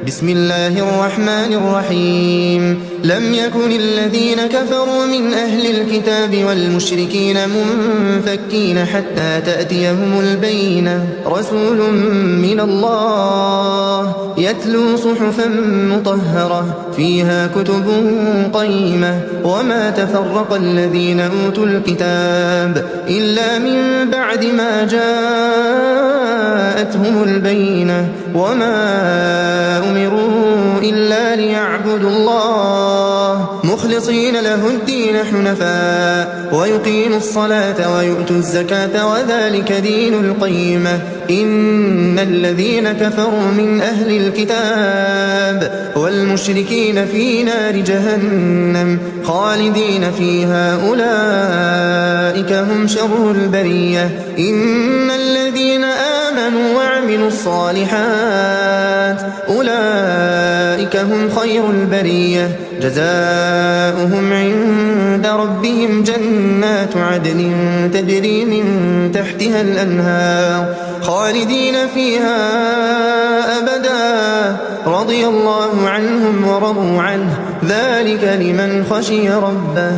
بسم الله الرحمن الرحيم لم يكن الذين كفروا من أهل الكتاب والمشركين منفكين حتى تأتيهم البينة رسول من الله يتلو صحفا مطهرة فيها كتب قيمة وما تفرق الذين أوتوا الكتاب إلا من بعد ما جاءتهم البينة وما أمروا إلا ليعبدوا الله مخلصين له الدين حنفاء ويقيموا الصلاة ويؤتوا الزكاة وذلك دين القيمة إن الذين كفروا من أهل الكتاب والمشركين في نار جهنم خالدين فيها أولئك هم شر البرية إن الذين آمنوا وعملوا الصالحات أولئك هم خير البرية جزاؤهم عند ربهم جنات عدن تجري من تحتها الأنهار خالدين فيها أبدا رضي الله عنهم ورضوا عنه ذلك لمن خشي ربه